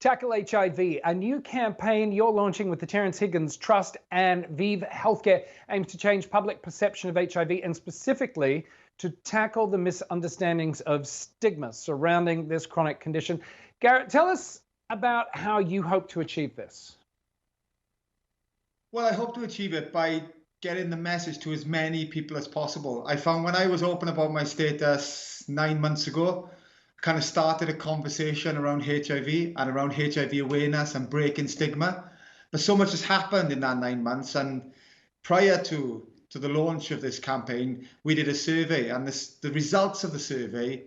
Tackle HIV, a new campaign you're launching with the Terence Higgins Trust and Vive Healthcare aims to change public perception of HIV and specifically to tackle the misunderstandings of stigma surrounding this chronic condition. Gareth, tell us about how you hope to achieve this. Well, I hope to achieve it by getting the message to as many people as possible. I found when I was open about my status 9 months ago, kind of started a conversation around HIV and around HIV awareness and breaking stigma. But so much has happened in that 9 months. And prior to the launch of this campaign, we did a survey, and the results of the survey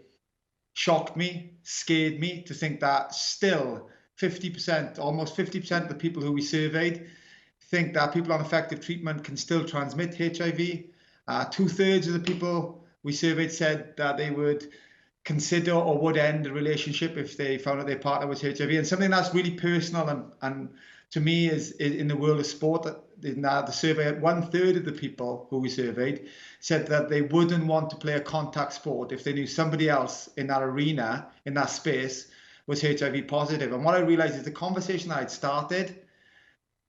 shocked me, scared me to think that still 50%, almost 50% of the people who we surveyed think that people on effective treatment can still transmit HIV. 2/3 of the people we surveyed said that they would consider or would end a relationship if they found out their partner was HIV. And something that's really personal and to me is in the world of sport. In the survey, 1/3 of the people who we surveyed said that they wouldn't want to play a contact sport if they knew somebody else in that arena, in that space, was HIV positive. And what I realized is the conversation that I'd started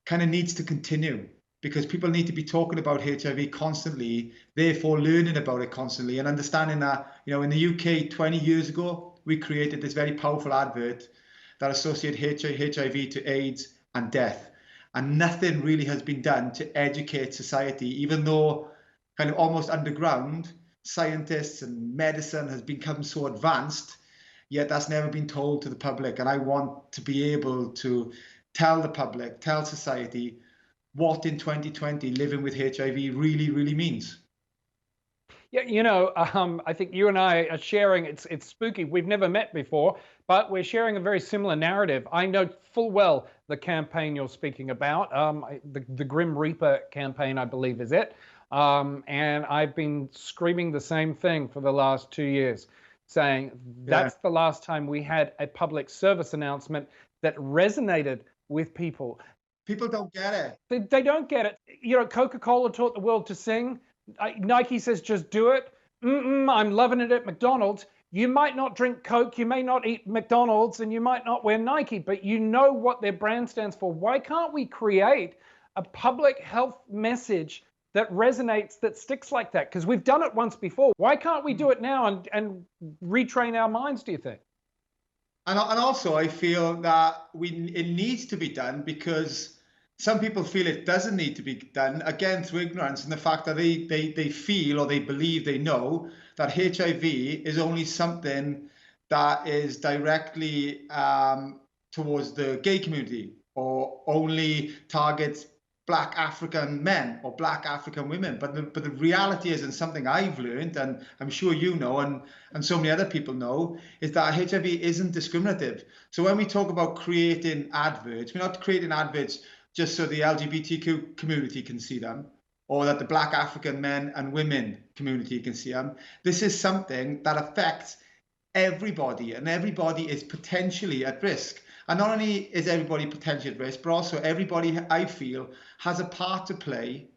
kind of needs to continue, because people need to be talking about HIV constantly, therefore learning about it constantly and understanding that, in the UK 20 years ago, we created this very powerful advert that associated HIV to AIDS and death. And nothing really has been done to educate society, even though kind of almost underground, scientists and medicine has become so advanced, yet that's never been told to the public. And I want to be able to tell the public, tell society what in 2020 living with HIV really, really means. Yeah, I think you and I are sharing, it's spooky. We've never met before, but we're sharing a very similar narrative. I know full well the campaign you're speaking about, the Grim Reaper campaign, I believe is it. And I've been screaming the same thing for the last 2 years, saying that's the last time we had a public service announcement that resonated with people. People don't get it. They don't get it. Coca-Cola taught the world to sing. Nike says, just do it. I'm loving it at McDonald's. You might not drink Coke, you may not eat McDonald's, and you might not wear Nike, but you know what their brand stands for. Why can't we create a public health message that resonates, that sticks like that? Because we've done it once before. Why can't we do it now and retrain our minds, do you think? And also, I feel that it needs to be done because some people feel it doesn't need to be done, again, through ignorance and the fact that they feel or they believe they know that HIV is only something that is directly towards the gay community or only targets Black African men or Black African women. But the reality is, and something I've learned, and I'm sure you know, and so many other people know, is that HIV isn't discriminative. So when we talk about creating adverts, we're not creating adverts just so the LGBTQ community can see them, or that the Black African men and women community can see them. This is something that affects everybody, and everybody is potentially at risk. And not only is everybody potentially at risk, but also everybody, I feel, has a part to play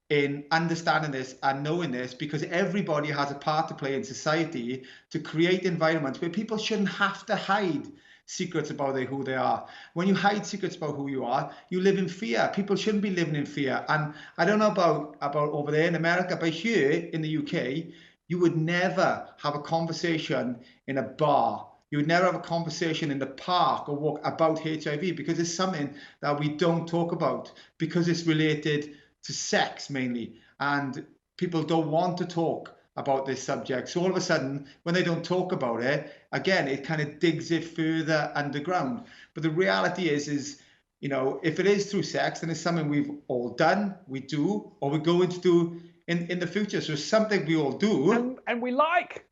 in understanding this and knowing this, because everybody has a part to play in society to create environments where people shouldn't have to hide secrets about who they are. When you hide secrets about who you are, you live in fear. People shouldn't be living in fear. And I don't know about over there in America, but here in the UK, you would never have a conversation in a bar. You would never have a conversation in the park or walk about HIV, because it's something that we don't talk about, because it's related to sex mainly. And people don't want to talk about this subject. So all of a sudden, when they don't talk about it, again, it kind of digs it further underground. But the reality is, if it is through sex, then it's something we've all done, we do, or we're going to do in the future. So it's something we all do. And we like.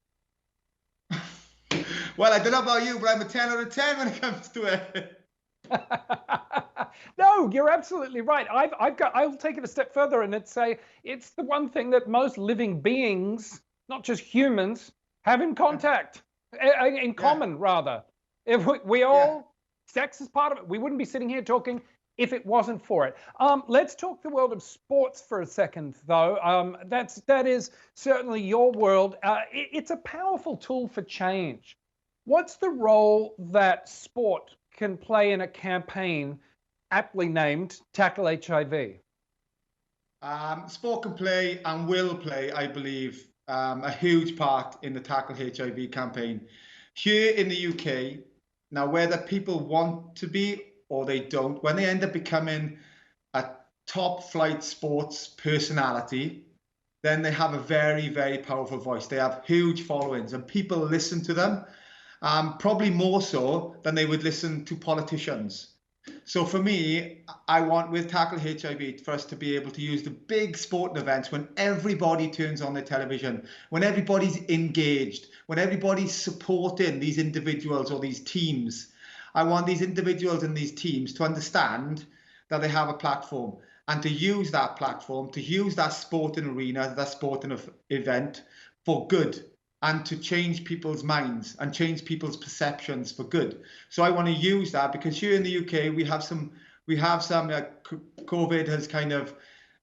Well, I don't know about you, but I'm a 10 out of 10 when it comes to it. No, you're absolutely right. I'll take it a step further and say it's the one thing that most living beings, not just humans, have in common, rather. If we all, sex is part of it. We wouldn't be sitting here talking if it wasn't for it. Let's talk the world of sports for a second, though. That is certainly your world. It's a powerful tool for change. What's the role that sport can play in a campaign aptly named Tackle HIV? Sport can play and will play, I believe, a huge part in the Tackle HIV campaign. Here in the UK, now whether people want to be or they don't, when they end up becoming a top flight sports personality, then they have a very, very powerful voice. They have huge followings and people listen to them, probably more so than they would listen to politicians. So for me, I want with Tackle HIV for us to be able to use the big sporting events when everybody turns on their television, when everybody's engaged, when everybody's supporting these individuals or these teams. I want these individuals and these teams to understand that they have a platform and to use that platform, to use that sporting arena, that sporting event for good and to change people's minds and change people's perceptions for good. So I want to use that because here in the UK we have some COVID has kind of,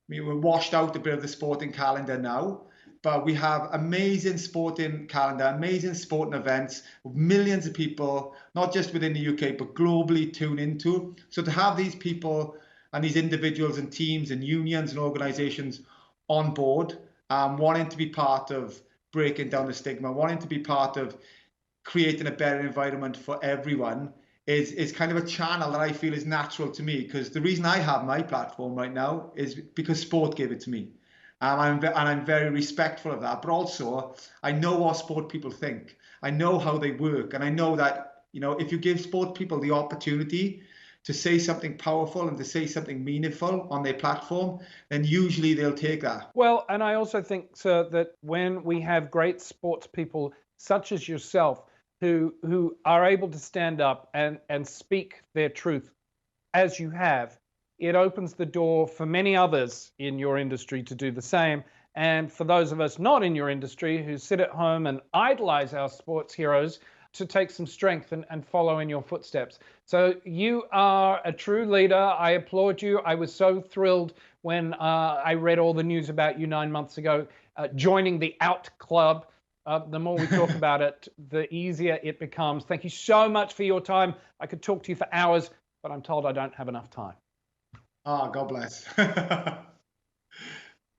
we're washed out a bit of the sporting calendar now, but we have amazing sporting calendar, amazing sporting events, millions of people, not just within the UK, but globally tune into. So to have these people and these individuals and teams and unions and organizations on board, wanting to be part of breaking down the stigma, wanting to be part of creating a better environment for everyone is kind of a channel that I feel is natural to me. Because the reason I have my platform right now is because sport gave it to me. I'm very respectful of that. But also, I know what sport people think. I know how they work. And I know that, if you give sport people the opportunity to say something powerful and to say something meaningful on their platform, then usually they'll take that. Well, and I also think, sir, that when we have great sports people such as yourself who are able to stand up and speak their truth as you have, it opens the door for many others in your industry to do the same. And for those of us not in your industry who sit at home and idolize our sports heroes, to take some strength and follow in your footsteps. So you are a true leader. I applaud you. I was so thrilled when I read all the news about you 9 months ago, joining the Out Club. The more we talk about it, the easier it becomes. Thank you so much for your time. I could talk to you for hours, but I'm told I don't have enough time. Ah, God bless.